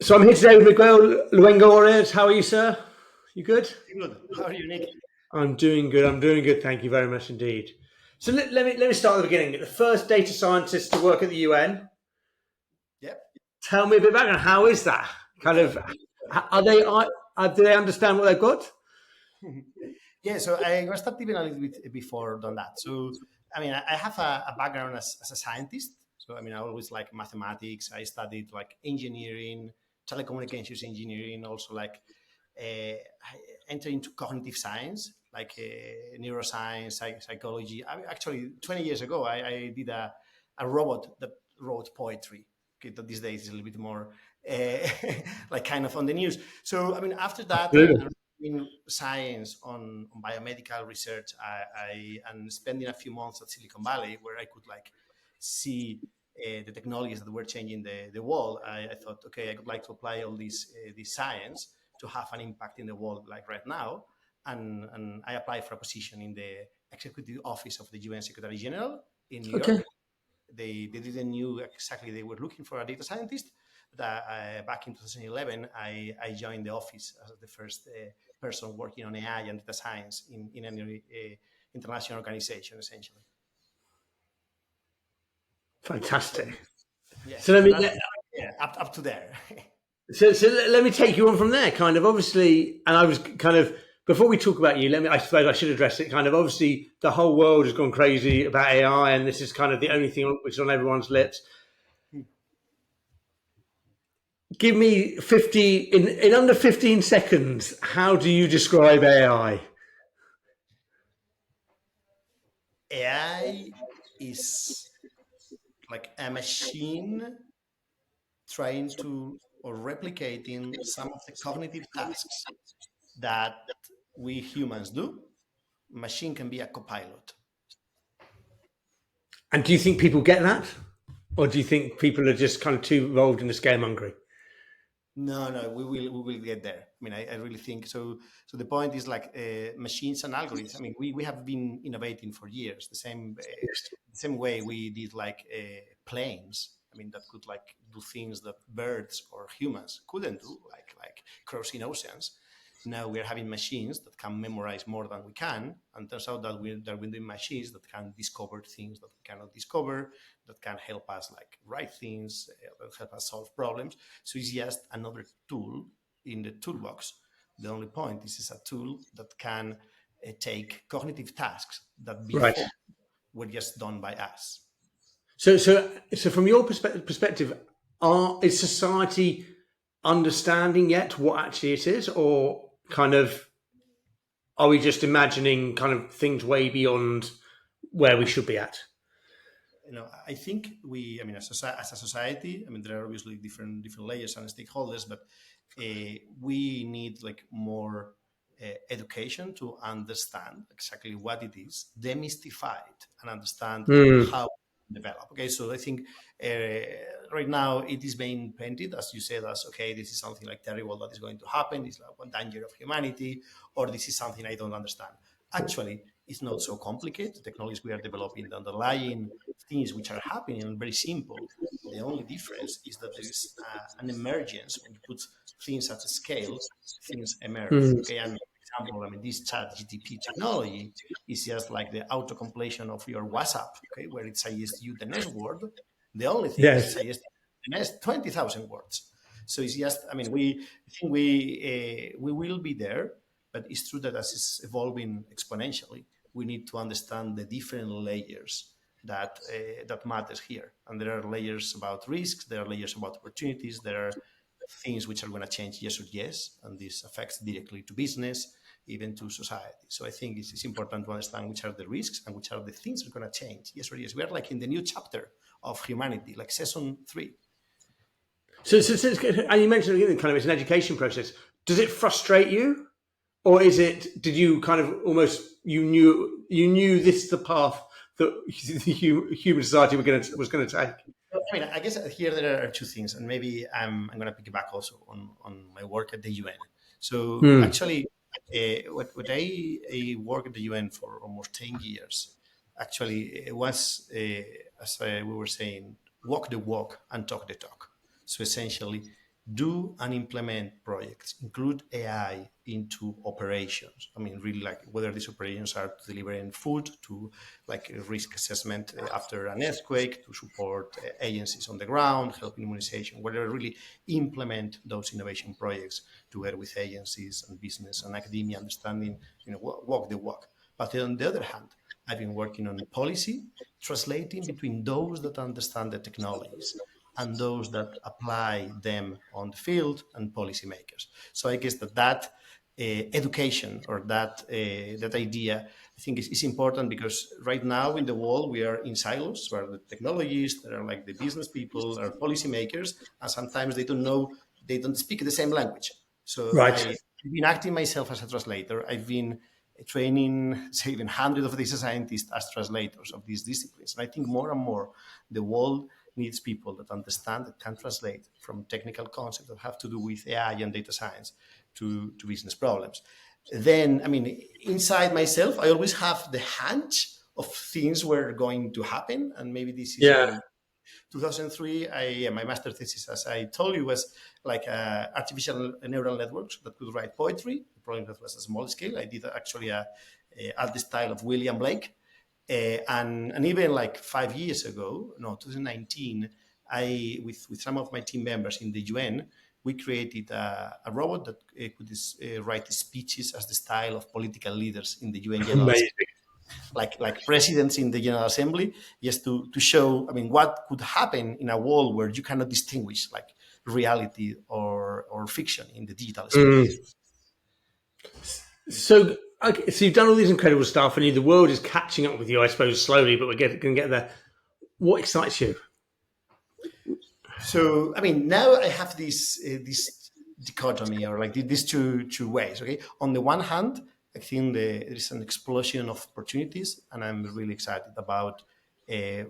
So I'm here today with Miguel Luengo-Oroz. How are you, sir? You good? Good. How are you, Nick? I'm doing good. I'm doing good. Thank you very much indeed. So let me start at the beginning. The first data scientist to work at the UN. Yep. Tell me a bit about it. How is that? Kind of, do they understand what they've got? Yeah, so I was start even a little bit before than that. So, I mean, I have a background as a scientist. So, I mean, I always like mathematics. I studied like engineering, telecommunications engineering, also like I entered into cognitive science, like neuroscience, psychology. Actually, 20 years ago, I did a robot that wrote poetry. Okay, that these days is a little bit more like kind of on the news. So, I mean, after that, and in science on biomedical research, I am spending a few months at Silicon Valley where I could like see the technologies that were changing the world. I thought, okay, I would like to apply all this science to have an impact in the world like right now. And I applied for a position in the executive office of the UN Secretary General in New Okay. York. They didn't knew exactly they were looking for a data scientist. But back in 2011, I joined the office as the first person working on AI and data science in an international organization, essentially. Fantastic. Yeah, So let so me that's yeah, up to there. let me take you on from there. Kind of obviously, and I was kind of before we talk about you. I suppose I should address it. Kind of obviously, the whole world has gone crazy about AI, and this is kind of the only thing which is on everyone's lips. Give me 50 in under 15 seconds. How do you describe AI? AI is like a machine trying to or replicating some of the cognitive tasks that we humans do. Machine can be a copilot. And do you think people get that, or do you think people are just kind of too involved in the scaremongering? No, we will get there. I mean, I really think so. So the point is like machines and algorithms. I mean, we have been innovating for years. The same way we did like planes. I mean, that could like do things that birds or humans couldn't do, like crossing oceans. Now we're having machines that can memorize more than we can, and turns out that we're doing machines that can discover things that we cannot discover, that can help us like write things, that help us solve problems. So it's just another tool in the toolbox. The only point is it's a tool that can take cognitive tasks that Right. before were just done by us. So from your perspective, is society understanding yet what actually it is, or kind of are we just imagining kind of things way beyond where we should be at? I think I mean, as a society, I mean, there are obviously different layers and stakeholders, but we need like more education to understand exactly what it is, demystify it, and understand Mm, how to develop. Okay, so I think right now it is being painted, as you said, as okay, this is something like terrible that is going to happen. It's like one danger of humanity, or this is something I don't understand. Actually, it's not so complicated. The technologies we are developing, the underlying things which are happening are very simple. The only difference is that there is an emergence when you put things at a scale, things emerge. mm, Okay, and for example, I mean, this chat GTP technology is just like the auto completion of your WhatsApp, okay, where it suggests you the next word. The only thing is it yes. suggests the next 20,000 words. So it's just, I mean, I think we will be there, but it's true that as it's evolving exponentially, we need to understand the different layers that matters here. And there are layers about risks, there are layers about opportunities, there are things which are going to change yes or yes, and this affects directly to business, even to society. So I think it's important to understand which are the risks and which are the things that are going to change yes or yes. We are like in the new chapter of humanity, like season 3. And you mentioned again, kind of it's an education process. Does it frustrate you, or is it? Did you kind of almost you knew this is the path that the human society was going to take? I mean, I guess here there are two things, and maybe I'm going to piggyback also on my work at the UN. So Hmm. actually, what I work at the UN for almost 10 years, actually, it was, as we were saying, walk the walk and talk the talk. So essentially, do and implement projects, include AI into operations. I mean, really, like whether these operations are to delivering food, to like risk assessment after an earthquake, to support agencies on the ground, help immunization, whether really implement those innovation projects together with agencies and business and academia, understanding, walk the walk. But on the other hand, I've been working on policy, translating between those that understand the technologies and those that apply them on the field and policymakers. So I guess that education or that idea, I think is important, because right now in the world we are in silos where the technologists, that are like the business people, are policymakers, and sometimes they don't speak the same language. So Right. I've been acting myself as a translator. I've been training, say, even hundreds of data scientists as translators of these disciplines. And I think more and more the world needs people that understand, that can translate from technical concepts that have to do with AI and data science to business problems. Then, I mean, inside myself, I always have the hunch of things were going to happen. And maybe this is Yeah. why 2003, my master thesis, as I told you, was like artificial neural networks that could write poetry. The problem that was a small scale. I did actually at the style of William Blake. And even like 5 years ago, no, 2019, I with some of my team members in the UN, we created a robot that could write speeches as the style of political leaders in the UN General Assembly, Amazing. like presidents in the General Assembly, just to show, I mean, what could happen in a world where you cannot distinguish like reality or fiction in the digital space. So, okay, so you've done all these incredible stuff, and the world is catching up with you, I suppose, slowly, but we're going to get there. What excites you? So, I mean, now I have this dichotomy, or like these two ways. Okay, on the one hand, I think there is an explosion of opportunities, and I'm really excited about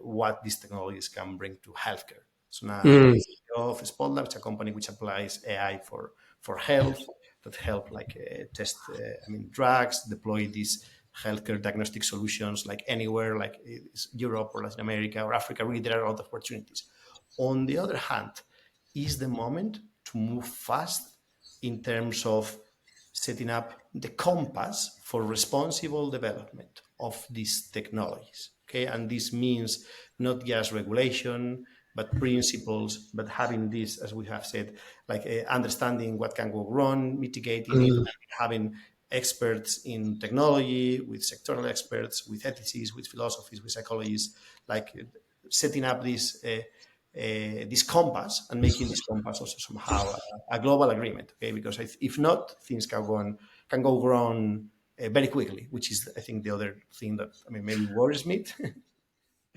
what these technologies can bring to healthcare. So now I'm the CEO of Spotlight, which is a company which applies AI for health, that help like test, drugs, deploy these healthcare diagnostic solutions like anywhere, like Europe or Latin America or Africa. Really, there are a lot of opportunities. On the other hand, is the moment to move fast in terms of setting up the compass for responsible development of these technologies. Okay, and this means not just regulation, but principles, but having this, as we have said, like understanding what can go wrong, mitigating it, and having experts in technology, with sectoral experts, with ethicists, with philosophies, with psychologists, like setting up this compass and making this compass also somehow a global agreement. Okay, because if not, things can go wrong very quickly, which is, I think, the other thing that maybe worries me.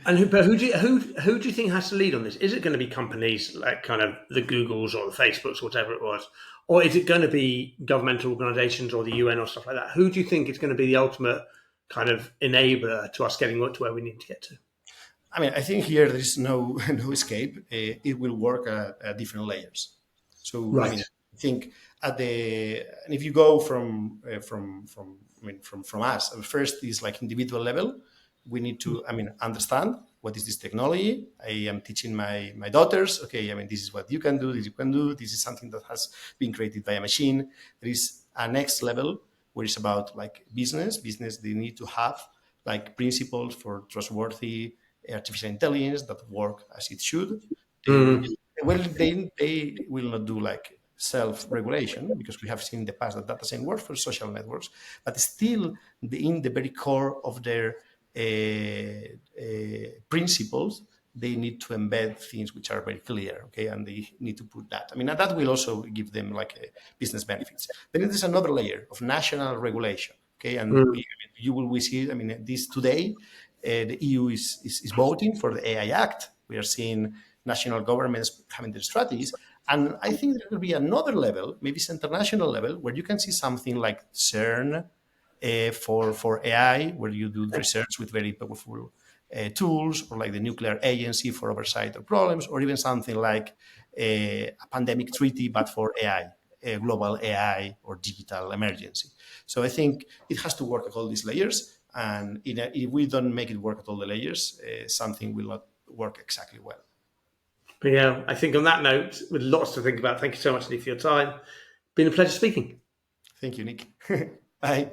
And who do you think has to lead on this? Is it going to be companies like kind of the Googles or the Facebooks or whatever it was, or is it going to be governmental organisations or the UN or stuff like that? Who do you think is going to be the ultimate kind of enabler to us getting to where we need to get to? I think here there is no escape. It will work at different layers. So Right. I think and if you go from us, first is like individual level. We need to understand what is this technology. I am teaching my daughters. Okay, this is what you can do. This you can do. This is something that has been created by a machine. There is a next level where it's about like business. Business, they need to have like principles for trustworthy artificial intelligence that work as it should. They will not do like self-regulation, because we have seen in the past that doesn't work for social networks, but still in the very core of their principles, they need to embed things which are very clear, okay, and they need to put that. And that will also give them like business benefits. Then there's another layer of national regulation, okay, and we see. This today, the EU is voting for the AI Act. We are seeing national governments having their strategies, and I think there will be another level, maybe it's international level, where you can see something like CERN for AI, where you do research with very powerful tools, or like the Nuclear Agency for oversight of problems, or even something like a pandemic treaty, but for AI, a global AI or digital emergency. So I think it has to work at all these layers, and if we don't make it work at all the layers, something will not work exactly well. But yeah, I think on that note, with lots to think about, thank you so much, Lee, for your time. Been a pleasure speaking. Thank you, Nick. Bye.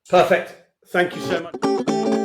Perfect. Thank you so much.